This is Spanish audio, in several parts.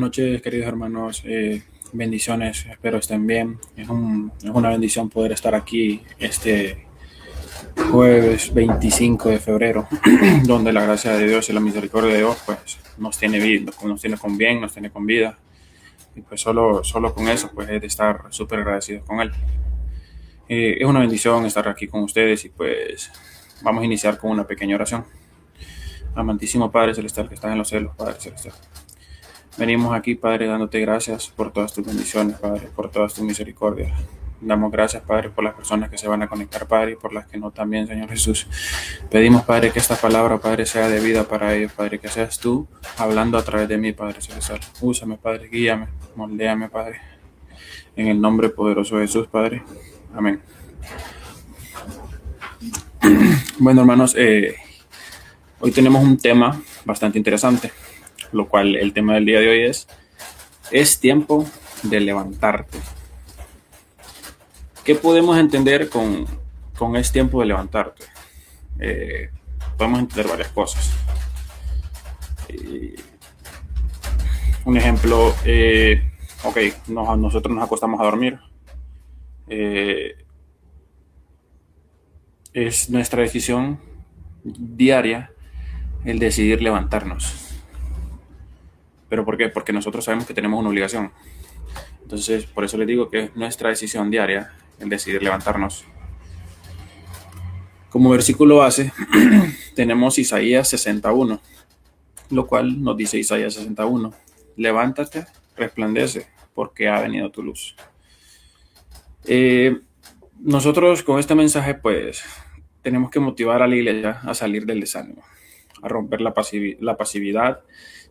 noches, queridos hermanos. Bendiciones, espero estén bien. Es una bendición poder estar aquí este jueves 25 de febrero, donde la gracia de Dios y la misericordia de Dios pues, nos tiene vida, nos tiene con bien, nos tiene con vida. Y pues solo con eso pues es de estar súper agradecidos con Él. Es una bendición estar aquí con ustedes y pues vamos a iniciar con una pequeña oración. Amantísimo Padre Celestial que estás en los cielos, Padre Celestial. Venimos aquí, Padre, dándote gracias por todas tus bendiciones, Padre, por todas tus misericordias. Damos gracias, Padre, por las personas que se van a conectar, Padre, y por las que no también, Señor Jesús. Pedimos, Padre, que esta palabra, Padre, sea de vida para ellos, Padre, que seas tú hablando a través de mí, Padre Celestial. Úsame, Padre, guíame, moldéame, Padre. En el nombre poderoso de Jesús, Padre. Amén. Bueno, hermanos, hoy tenemos un tema bastante interesante, lo cual el tema del día de hoy es tiempo de levantarte. ¿Qué podemos entender con es tiempo de levantarte? Podemos entender varias cosas. Un ejemplo, nosotros nos acostamos a dormir. Es nuestra decisión diaria el decidir levantarnos. ¿Pero por qué? Porque nosotros sabemos que tenemos una obligación. Entonces, por eso les digo que es nuestra decisión diaria el decidir levantarnos. Como versículo base, tenemos Isaías 61, lo cual nos dice Isaías 61, levántate, resplandece, porque ha venido tu luz. Nosotros con este mensaje, pues, tenemos que motivar a la iglesia a salir del desánimo, a romper la pasividad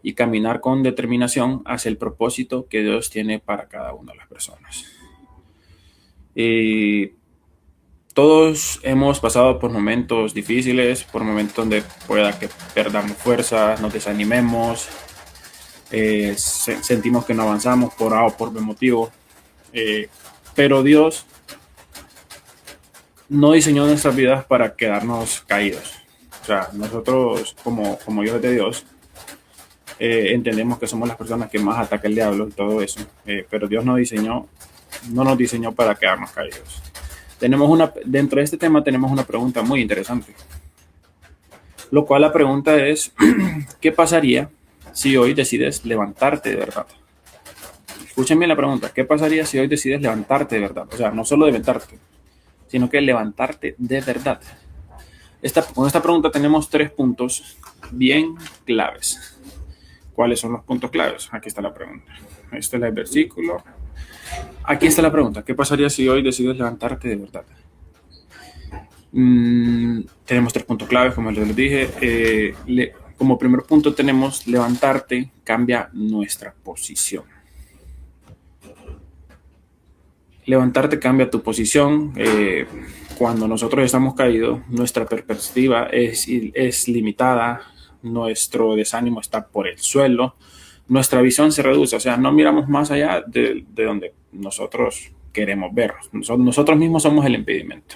y caminar con determinación hacia el propósito que Dios tiene para cada una de las personas. Todos hemos pasado por momentos difíciles, por momentos donde pueda que perdamos fuerzas, nos desanimemos, sentimos que no avanzamos por A o por B motivo, pero Dios no diseñó nuestras vidas para quedarnos caídos. O sea, nosotros como hijos de Dios entendemos que somos las personas que más ataca el diablo y todo eso, pero Dios no nos diseñó para quedarnos caídos. Dentro de este tema tenemos una pregunta muy interesante, lo cual la pregunta es, ¿qué pasaría si hoy decides levantarte de verdad? Escuchen bien la pregunta, ¿qué pasaría si hoy decides levantarte de verdad? O sea, no solo levantarte, sino que levantarte de verdad. Con esta pregunta tenemos 3 puntos bien claves. ¿Cuáles son los puntos claves? Aquí está la pregunta. Este es el versículo. Aquí está la pregunta. ¿Qué pasaría si hoy decides levantarte de verdad? Tenemos 3 puntos claves, como les dije. Como primer punto tenemos levantarte cambia nuestra posición. Levantarte cambia tu posición. Cuando nosotros estamos caídos, nuestra perspectiva es limitada, nuestro desánimo está por el suelo, nuestra visión se reduce, o sea, no miramos más allá de donde nosotros queremos ver. Nosotros mismos somos el impedimento.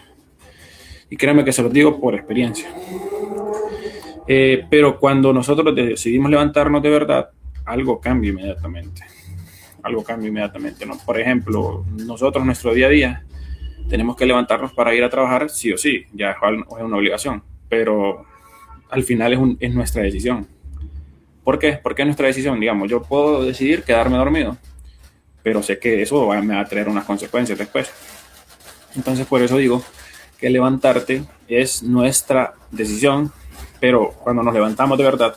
Y créanme que se los digo por experiencia. Pero cuando nosotros decidimos levantarnos de verdad, algo cambia inmediatamente. ¿No? Por ejemplo, nosotros, nuestro día a día, tenemos que levantarnos para ir a trabajar sí o sí, ya es una obligación, pero al final es nuestra decisión. ¿Por qué? Porque es nuestra decisión. Digamos, yo puedo decidir quedarme dormido, pero sé que eso me va a traer unas consecuencias después. Entonces, por eso digo que levantarte es nuestra decisión, pero cuando nos levantamos de verdad,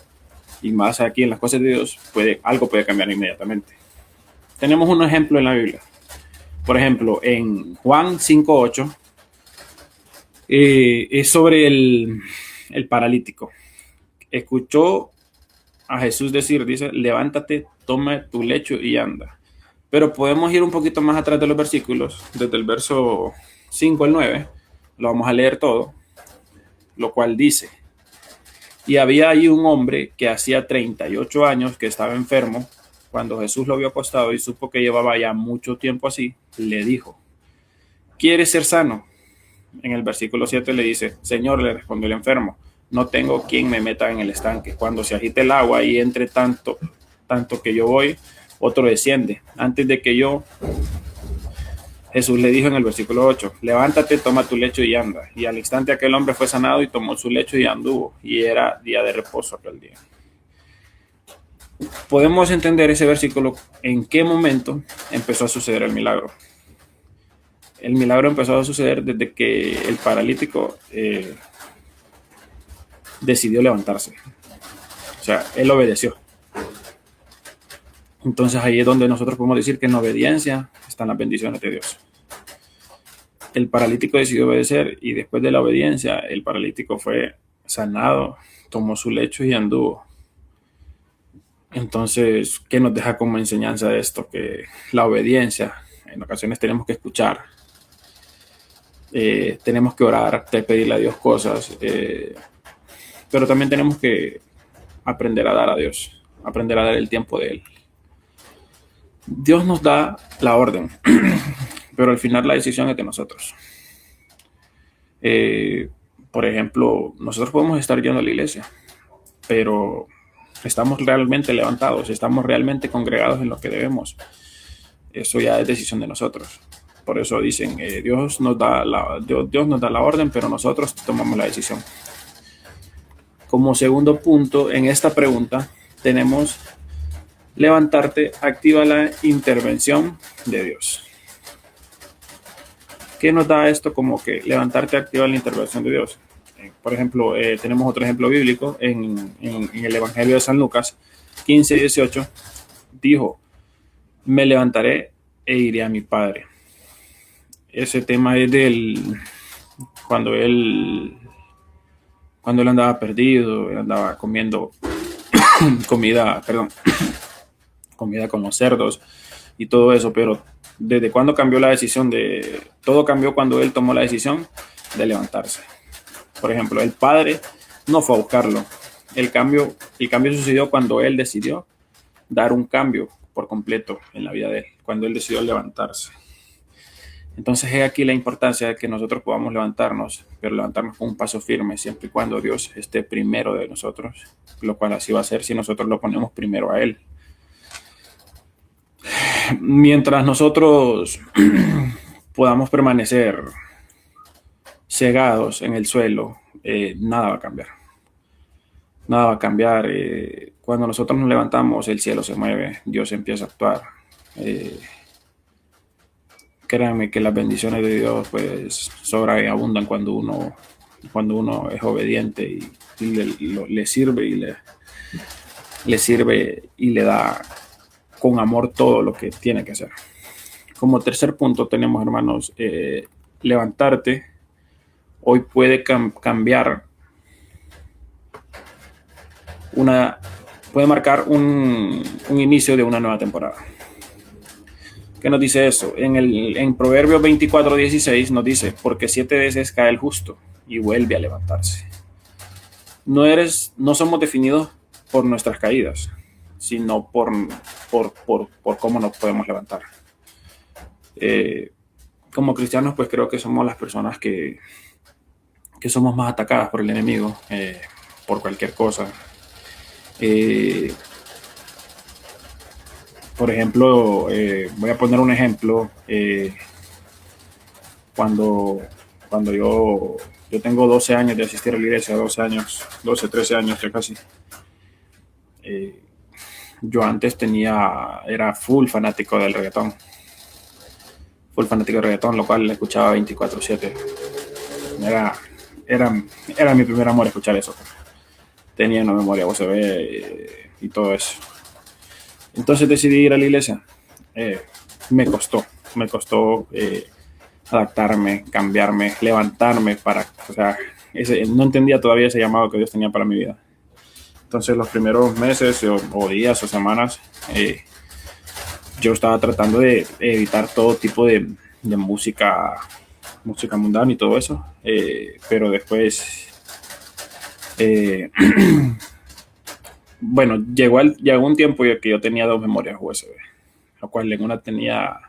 y más aquí en las cosas de Dios, algo puede cambiar inmediatamente. Tenemos un ejemplo en la Biblia. Por ejemplo, en Juan 5:8, es sobre el paralítico. Escuchó a Jesús dice, levántate, toma tu lecho y anda. Pero podemos ir un poquito más atrás de los versículos, desde el verso 5 al 9, lo vamos a leer todo, lo cual dice, y había ahí un hombre que hacía 38 años que estaba enfermo. Cuando Jesús lo vio acostado y supo que llevaba ya mucho tiempo así, le dijo, ¿quieres ser sano? En el versículo 7 le dice, Señor, le respondió el enfermo, no tengo quien me meta en el estanque. Cuando se agite el agua y entre tanto que yo voy, otro desciende. Antes de que yo, Jesús le dijo en el versículo 8, levántate, toma tu lecho y anda. Y al instante aquel hombre fue sanado y tomó su lecho y anduvo. Y era día de reposo aquel día. Podemos entender ese versículo en qué momento empezó a suceder el milagro. El milagro empezó a suceder desde que el paralítico decidió levantarse. O sea, él obedeció. Entonces ahí es donde nosotros podemos decir que en la obediencia están las bendiciones de Dios. El paralítico decidió obedecer y después de la obediencia el paralítico fue sanado, tomó su lecho y anduvo. Entonces, ¿qué nos deja como enseñanza de esto? Que la obediencia, en ocasiones tenemos que escuchar, tenemos que orar, pedirle a Dios cosas, pero también tenemos que aprender a dar a Dios, aprender a dar el tiempo de Él. Dios nos da la orden, pero al final la decisión es de nosotros. Por ejemplo, nosotros podemos estar yendo a la iglesia, pero estamos realmente levantados, estamos realmente congregados en lo que debemos. Eso ya es decisión de nosotros. Por eso dicen, Dios nos da la orden, pero nosotros tomamos la decisión. Como segundo punto, en esta pregunta tenemos levantarte, activa la intervención de Dios. ¿Qué nos da esto como que levantarte, activa la intervención de Dios? Por ejemplo, tenemos otro ejemplo bíblico en el Evangelio de San Lucas 15:18. Dijo, me levantaré e iré a mi Padre. Ese tema es cuando él andaba perdido, él andaba comiendo comida con los cerdos y todo eso, pero ¿desde cuándo cambió la decisión todo cambió cuando él tomó la decisión de levantarse? Por ejemplo, el Padre no fue a buscarlo. El cambio sucedió cuando él decidió dar un cambio por completo en la vida de él, cuando él decidió levantarse. Entonces es aquí la importancia de que nosotros podamos levantarnos, pero levantarnos con un paso firme, siempre y cuando Dios esté primero de nosotros, lo cual así va a ser si nosotros lo ponemos primero a Él. Mientras nosotros podamos permanecer cegados en el suelo, nada va a cambiar. Nada va a cambiar. Cuando nosotros nos levantamos, el cielo se mueve, Dios empieza a actuar. Créanme que las bendiciones de Dios pues sobran y abundan cuando uno es obediente y le sirve y le da con amor todo lo que tiene que hacer. Como tercer punto tenemos, hermanos, levantarte hoy puede cambiar puede marcar un inicio de una nueva temporada. ¿Qué nos dice eso? En Proverbios 24:16 nos dice, porque 7 veces cae el justo y vuelve a levantarse. No somos definidos por nuestras caídas, sino por cómo nos podemos levantar. Como cristianos, pues creo que somos las personas que somos más atacadas por el enemigo, por cualquier cosa. Por ejemplo, voy a poner un ejemplo. Cuando yo tengo 12 años de asistir a la iglesia, 12, 13 años ya casi. Yo antes era full fanático del reggaetón. Lo cual le escuchaba 24/7. Era mi primer amor escuchar eso. Tenía una memoria USB y todo eso. Entonces decidí ir a la iglesia. Me costó adaptarme, cambiarme, levantarme no entendía todavía ese llamado que Dios tenía para mi vida. Entonces los primeros meses o días o semanas yo estaba tratando de evitar todo tipo de música mundana y todo eso, pero después bueno, llegó un tiempo que yo tenía 2 memorias USB, lo cual en una tenía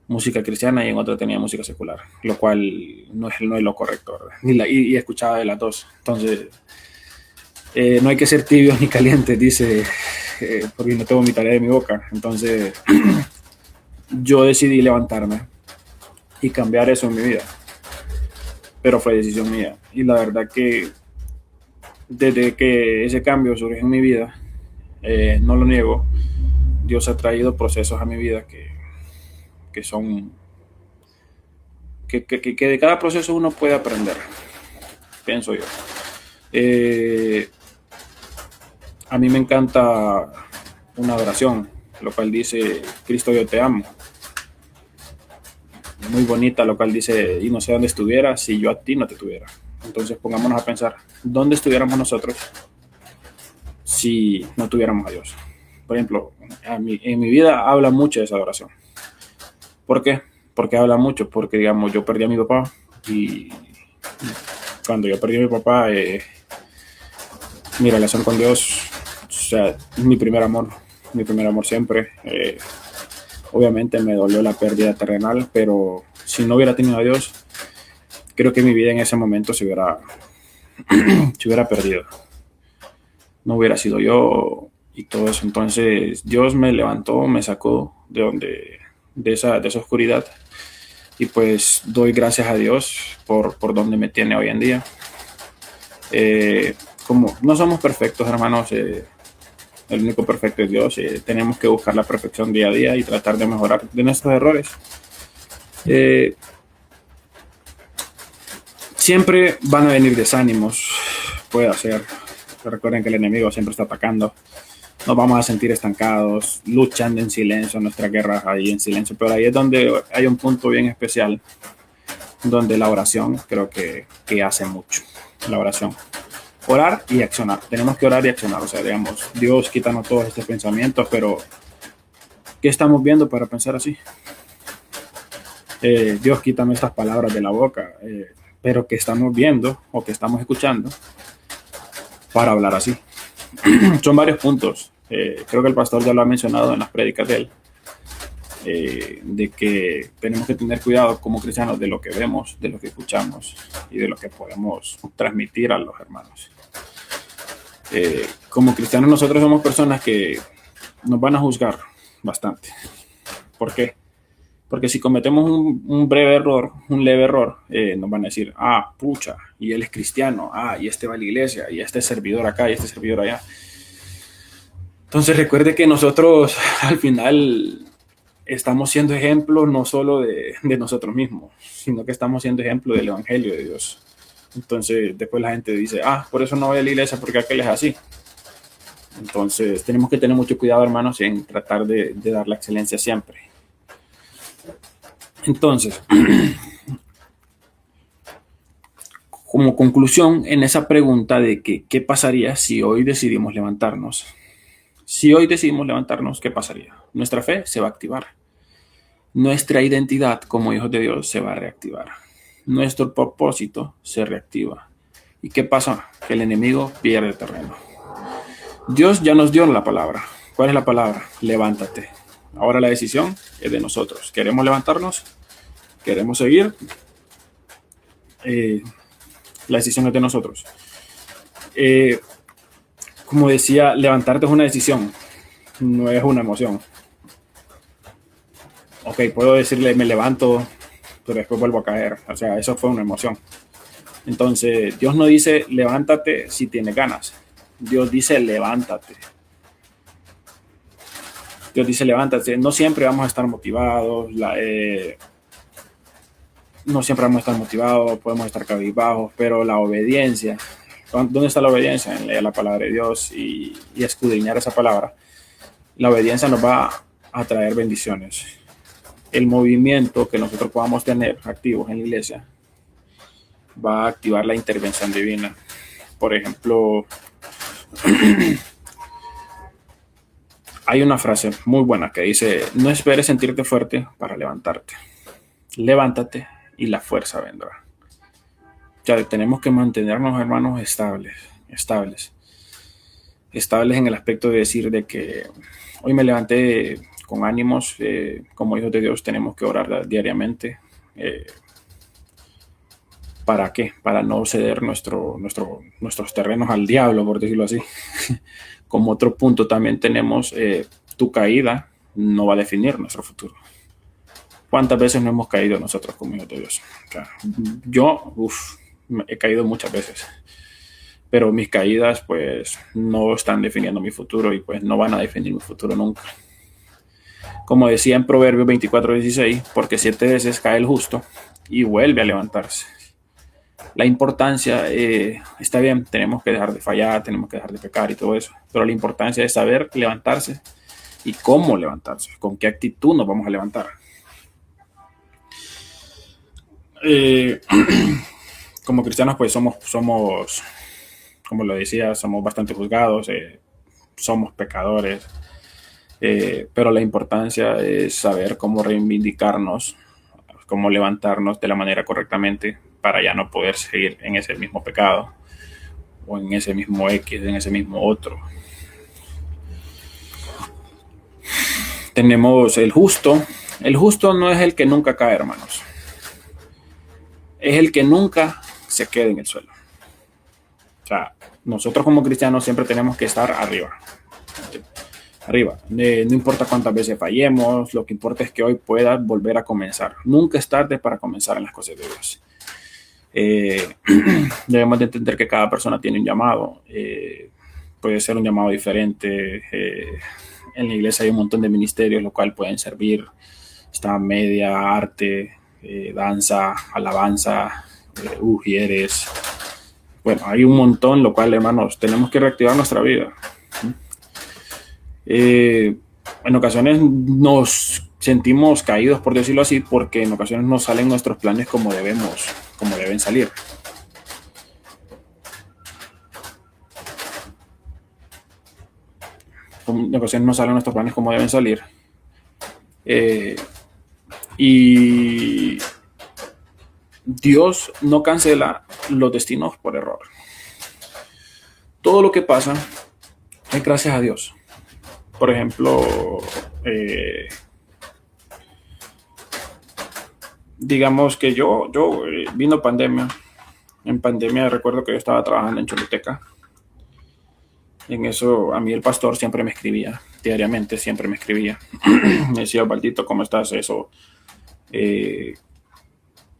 música cristiana y en otra tenía música secular, lo cual no es lo correcto, ¿verdad? Y escuchaba de las dos. Entonces No hay que ser tibios ni calientes, dice, porque no te vomitaré de mi boca. Entonces, yo decidí levantarme y cambiar eso en mi vida, pero fue decisión mía. Y la verdad que desde que ese cambio surgió en mi vida, no lo niego, Dios ha traído procesos a mi vida que son, que de cada proceso uno puede aprender, pienso yo. Eh, a mí me encanta una oración, lo cual dice, Cristo, yo te amo. Muy bonita, lo cual dice, y no sé dónde estuviera si yo a ti no te tuviera. Entonces pongámonos a pensar, ¿dónde estuviéramos nosotros si no tuviéramos a Dios? Por ejemplo, en mi vida habla mucho de esa oración. ¿Por qué? Porque habla mucho, porque digamos, yo perdí a mi papá y cuando yo perdí a mi papá, mi relación con Dios, o sea, mi primer amor siempre. Obviamente me dolió la pérdida terrenal, pero si no hubiera tenido a Dios, creo que mi vida en ese momento se hubiera perdido. No hubiera sido yo y todo eso. Entonces Dios me levantó, me sacó de esa oscuridad y pues doy gracias a Dios por donde me tiene hoy en día. Como no somos perfectos, hermanos, el único perfecto es Dios. Tenemos que buscar la perfección día a día y tratar de mejorar de nuestros errores. Siempre van a venir desánimos, puede ser. Recuerden que el enemigo siempre está atacando. Nos vamos a sentir estancados, luchando en silencio, nuestras guerras ahí en silencio. Pero ahí es donde hay un punto bien especial, donde la oración creo que hace mucho. La oración. Orar y accionar. Tenemos que orar y accionar. O sea, digamos, Dios, quítanos todos estos pensamientos, pero ¿qué estamos viendo para pensar así? Dios, quítame estas palabras de la boca. Pero ¿qué estamos viendo o qué estamos escuchando para hablar así? Son varios puntos. Creo que el pastor ya lo ha mencionado en las prédicas de él. De que tenemos que tener cuidado como cristianos de lo que vemos, de lo que escuchamos y de lo que podemos transmitir a los hermanos. Como cristianos nosotros somos personas que nos van a juzgar bastante. ¿Por qué? Porque si cometemos un breve error, un leve error, nos van a decir, pucha, y él es cristiano, y este va a la iglesia, y este es servidor acá, y este es servidor allá. Entonces recuerde que nosotros al final estamos siendo ejemplo no solo de nosotros mismos, sino que estamos siendo ejemplo del Evangelio de Dios. Entonces después la gente dice, por eso no voy a la iglesia porque aquel es así. Entonces tenemos que tener mucho cuidado, hermanos, en tratar de dar la excelencia siempre. Entonces, como conclusión en esa pregunta de que qué pasaría si hoy decidimos levantarnos. Si hoy decidimos levantarnos, ¿qué pasaría? Nuestra fe se va a activar. Nuestra identidad como hijos de Dios se va a reactivar. Nuestro propósito se reactiva. ¿Y qué pasa? Que el enemigo pierde terreno. Dios ya nos dio la palabra. ¿Cuál es la palabra? Levántate. Ahora la decisión es de nosotros. ¿Queremos levantarnos? ¿Queremos seguir? La decisión es de nosotros. Como decía, levantarte es una decisión, no es una emoción. Ok, puedo decirle me levanto, pero después vuelvo a caer. O sea, eso fue una emoción. Entonces, Dios no dice levántate si tienes ganas. Dios dice levántate. Dios dice levántate. No siempre vamos a estar motivados. No siempre vamos a estar motivados, podemos estar cabizbajos, pero la obediencia, ¿dónde está la obediencia? En leer la palabra de Dios y escudriñar esa palabra. La obediencia nos va a traer bendiciones. El movimiento que nosotros podamos tener activos en la iglesia va a activar la intervención divina. Por ejemplo, hay una frase muy buena que dice, no esperes sentirte fuerte para levantarte. Levántate y la fuerza vendrá. Ya tenemos que mantenernos, hermanos, estables en el aspecto de decir de que hoy me levanté con ánimos. Como hijos de Dios tenemos que orar diariamente. ¿Para qué? Para no ceder nuestros terrenos al diablo, por decirlo así. Como otro punto también tenemos, tu caída no va a definir nuestro futuro. ¿Cuántas veces no hemos caído nosotros como hijos de Dios? O sea, yo he caído muchas veces, pero mis caídas pues no están definiendo mi futuro y pues no van a definir mi futuro nunca. Como decía en Proverbios 24:16, porque 7 veces cae el justo y vuelve a levantarse. La importancia, está bien, tenemos que dejar de fallar, tenemos que dejar de pecar y todo eso, pero la importancia es saber levantarse y cómo levantarse, con qué actitud nos vamos a levantar. Eh, como cristianos pues somos, como lo decía, somos bastante juzgados, somos pecadores, pero la importancia es saber cómo reivindicarnos, cómo levantarnos de la manera correctamente para ya no poder seguir en ese mismo pecado o en ese mismo X, en ese mismo otro. Tenemos el justo. El justo no es el que nunca cae, hermanos. Es el que nunca se queda en el suelo. O sea, nosotros como cristianos siempre tenemos que estar arriba. Arriba. No importa cuántas veces fallemos, lo que importa es que hoy puedas volver a comenzar. Nunca es tarde para comenzar en las cosas de Dios. Debemos de entender que cada persona tiene un llamado. Puede ser un llamado diferente. En la iglesia hay un montón de ministerios, lo cual pueden servir. Está media, arte, danza, alabanza, ujieres. Bueno, hay un montón, lo cual, hermanos, tenemos que reactivar nuestra vida. En ocasiones nos sentimos caídos, por decirlo así, porque en ocasiones no salen nuestros planes como deben salir. En ocasiones no salen nuestros planes como deben salir. Y Dios no cancela los destinos por error. Todo lo que pasa es gracias a Dios. Por ejemplo, digamos que yo vino pandemia. En pandemia recuerdo que yo estaba trabajando en Choluteca. En eso a mí el pastor siempre me escribía, diariamente siempre me escribía. Me decía, Osvaldito, ¿cómo estás? Eso.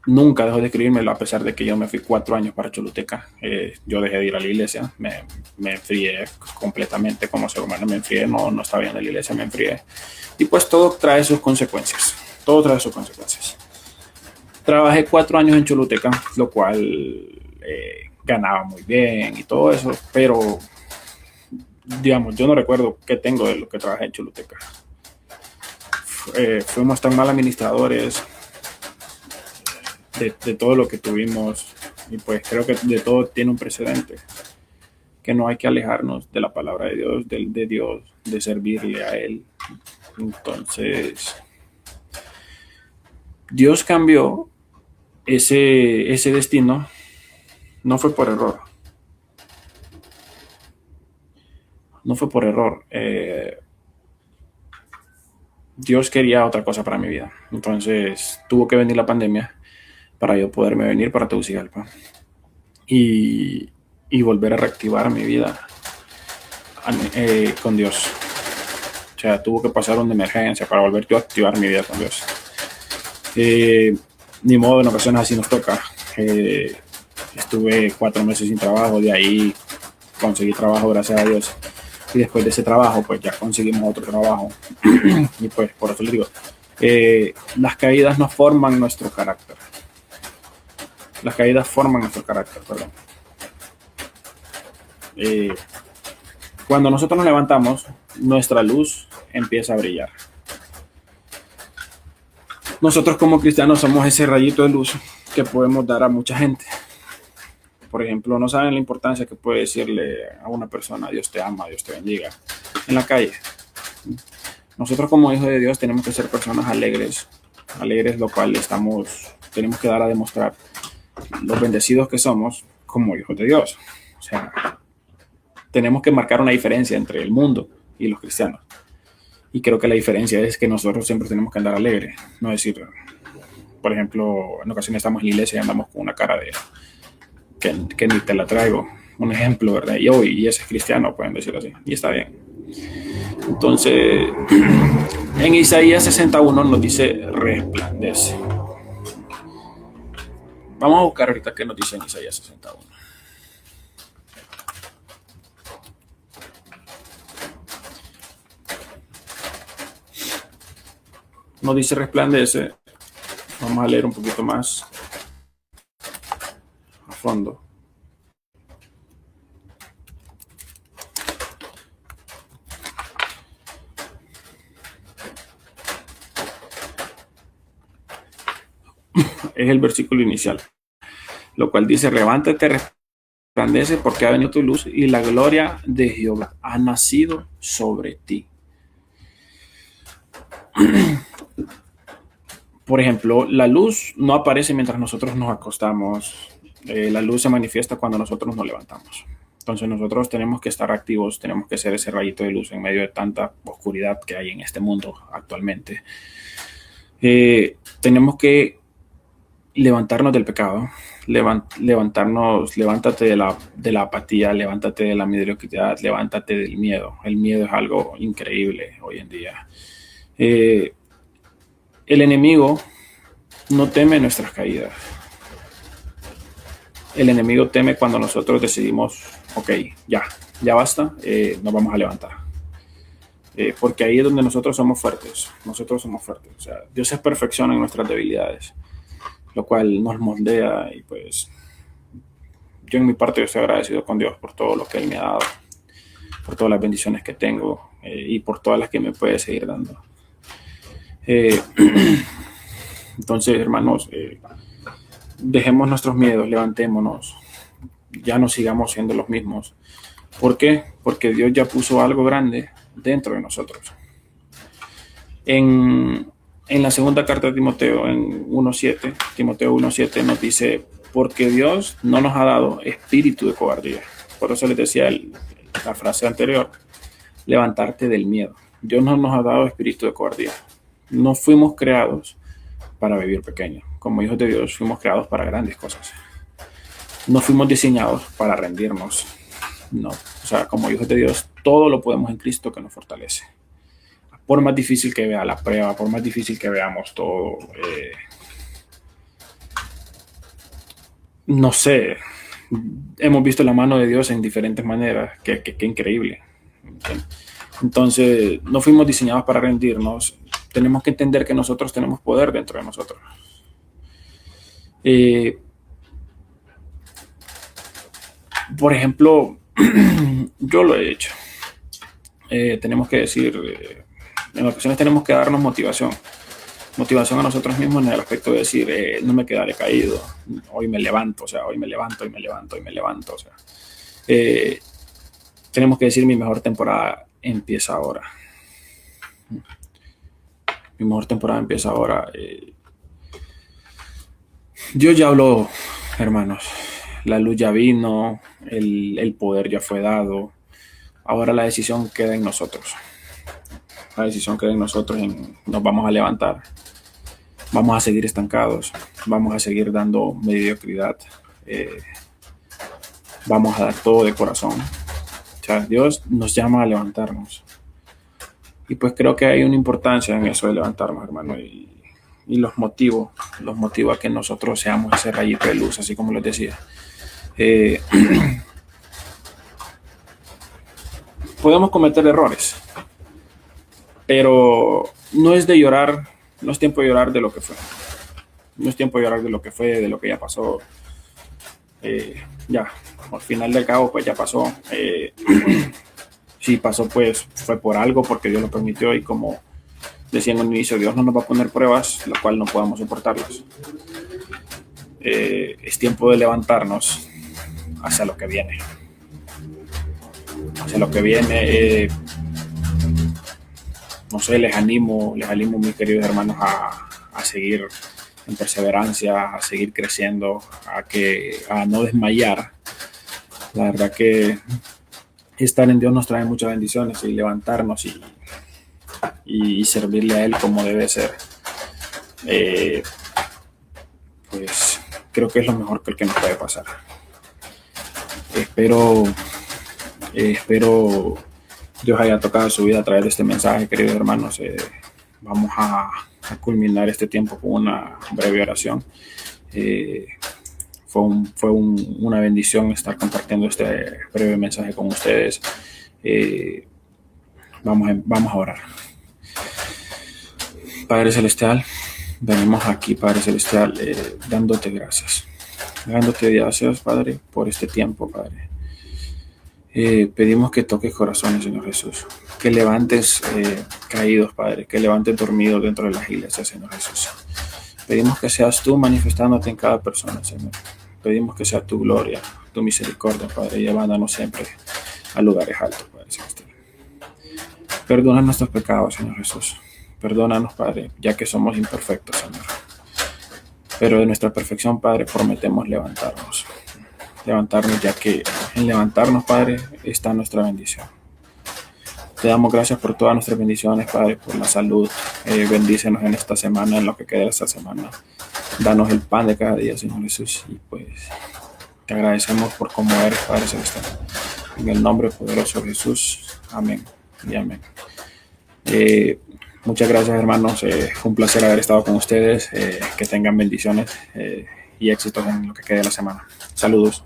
Nunca dejó de escribírmelo a pesar de que yo me fui 4 años para Choluteca. Yo dejé de ir a la iglesia, me enfrié completamente como ser humano, me enfrié, no estaba bien en la iglesia, me enfrié. Y pues todo trae sus consecuencias, todo trae sus consecuencias. Trabajé 4 años en Choluteca, lo cual ganaba muy bien y todo eso, pero digamos, yo no recuerdo qué tengo de lo que trabajé en Choluteca. Fuimos tan mal administradores de todo lo que tuvimos, y pues creo que de todo tiene un precedente, que no hay que alejarnos de la palabra de Dios, de Dios, de servirle a Él. Entonces, Dios cambió ese destino, no fue por error. No fue por error. Dios quería otra cosa para mi vida. Entonces tuvo que venir la pandemia para yo poderme venir para Tegucigalpa y volver a reactivar mi vida con Dios. O sea, tuvo que pasar una emergencia para volver yo a activar mi vida con Dios. Ni modo, en ocasiones así nos toca. Estuve 4 meses sin trabajo, de ahí conseguí trabajo, gracias a Dios. Y después de ese trabajo, pues ya conseguimos otro trabajo. Y pues por eso les digo, las caídas no forman nuestro carácter. Las caídas forman nuestro carácter, perdón. Cuando nosotros nos levantamos, nuestra luz empieza a brillar. Nosotros como cristianos somos ese rayito de luz que podemos dar a mucha gente. Por ejemplo, no saben la importancia que puede decirle a una persona, Dios te ama, Dios te bendiga, en la calle. Nosotros como hijos de Dios tenemos que ser personas alegres, lo cual tenemos que dar a demostrar los bendecidos que somos como hijos de Dios. O sea, tenemos que marcar una diferencia entre el mundo y los cristianos. Y creo que la diferencia es que nosotros siempre tenemos que andar alegres, no decir, por ejemplo, en ocasiones estamos en la iglesia y andamos con una cara de que ni te la traigo. Un ejemplo, ¿verdad? Y ese es cristiano, pueden decir así. Y está bien. Entonces, en Isaías 61 nos dice resplandece. Vamos a buscar ahorita qué nos dice en Isaías 61. Nos dice resplandece. Vamos a leer un poquito más a fondo. Es el versículo inicial, lo cual dice: levántate, resplandece, porque ha venido tu luz y la gloria de Jehová ha nacido sobre ti. Por ejemplo, la luz no aparece mientras nosotros nos acostamos. La luz se manifiesta cuando nosotros nos levantamos. Entonces nosotros tenemos que estar activos, tenemos que ser ese rayito de luz en medio de tanta oscuridad que hay en este mundo actualmente. Tenemos que levantarnos del pecado, levántate de la apatía, levántate de la mediocridad, levántate del miedo. El miedo es algo increíble hoy en día. El enemigo no teme nuestras caídas. El enemigo teme cuando nosotros decidimos, ok, ya basta, nos vamos a levantar. Porque ahí es donde nosotros somos fuertes. O sea, Dios se perfecciona en nuestras debilidades, lo cual nos moldea. Y pues yo en mi parte estoy agradecido con Dios por todo lo que Él me ha dado, por todas las bendiciones que tengo, y por todas las que me puede seguir dando. Entonces, hermanos, dejemos nuestros miedos, levantémonos, ya no sigamos siendo los mismos. ¿Por qué? Porque Dios ya puso algo grande dentro de nosotros. En la segunda carta de Timoteo, en 1.7, Timoteo 1.7 nos dice: porque Dios no nos ha dado espíritu de cobardía. Por eso les decía la frase anterior, levantarte del miedo. Dios no nos ha dado espíritu de cobardía. No fuimos creados para vivir pequeño. Como hijos de Dios fuimos creados para grandes cosas. No fuimos diseñados para rendirnos. No, o sea, como hijos de Dios, todo lo podemos en Cristo que nos fortalece. Por más difícil que vea la prueba, por más difícil que veamos todo, no sé, hemos visto la mano de Dios en diferentes maneras, que increíble. Entonces, no fuimos diseñados para rendirnos. Tenemos que entender que nosotros tenemos poder dentro de nosotros. Por ejemplo, yo lo he hecho. Tenemos que decir, en ocasiones tenemos que darnos motivación a nosotros mismos en el aspecto de decir, no me quedaré caído, hoy me levanto, o sea, hoy me levanto, o sea, tenemos que decir, mi mejor temporada empieza ahora. Mi mejor temporada empieza ahora. Dios ya habló, hermanos. La luz ya vino, el poder ya fue dado. Ahora la decisión queda en nosotros. La decisión queda en nosotros. Nos vamos a levantar. Vamos a seguir estancados. Vamos a seguir dando mediocridad. Vamos a dar todo de corazón. O sea, Dios nos llama a levantarnos. Y pues creo que hay una importancia en eso de levantarnos, hermano. Y los motivo a que nosotros seamos ese rayito de luz, así como les decía. Podemos cometer errores, pero no es de llorar, no es tiempo de llorar de lo que fue. No es tiempo de llorar de lo que fue, de lo que ya pasó. Ya, al final del cabo, pues ya pasó. Si pasó, pues fue por algo, porque Dios lo permitió, y como decía en un inicio, Dios no nos va a poner pruebas, la cual no podamos soportarlas. Es tiempo de levantarnos hacia lo que viene. Hacia lo que viene, no sé, les animo, mis queridos hermanos, a seguir en perseverancia, a seguir creciendo, a no desmayar. La verdad que estar en Dios nos trae muchas bendiciones, y levantarnos y servirle a Él como debe ser. pues creo que es lo mejor que nos puede pasar. Espero Dios haya tocado su vida a través de este mensaje, queridos hermanos. Vamos a culminar este tiempo con una breve oración. Fue una bendición estar compartiendo este breve mensaje con ustedes. Vamos a orar. Padre Celestial, venimos aquí, Padre Celestial, dándote gracias. Dándote gracias, Padre, por este tiempo, Padre. Pedimos que toques corazones, Señor Jesús. Que levantes caídos, Padre. Que levantes dormidos dentro de las iglesias, Señor Jesús. Pedimos que seas tú manifestándote en cada persona, Señor. Pedimos que sea tu gloria, tu misericordia, Padre, llevándonos siempre a lugares altos, Padre Celestial. Perdona nuestros pecados, Señor Jesús. Perdónanos, Padre, ya que somos imperfectos, Señor. Pero de nuestra perfección, Padre, prometemos levantarnos, ya que en levantarnos, Padre, está nuestra bendición. Te damos gracias por todas nuestras bendiciones, Padre, por la salud. Bendícenos en esta semana, en lo que queda de esta semana. Danos el pan de cada día, Señor Jesús. Y pues te agradecemos por cómo eres, Padre Celestial. En el nombre poderoso de Jesús. Amén y amén. Muchas gracias, hermanos. Fue un placer haber estado con ustedes. Que tengan bendiciones y éxitos en lo que quede de la semana. Saludos.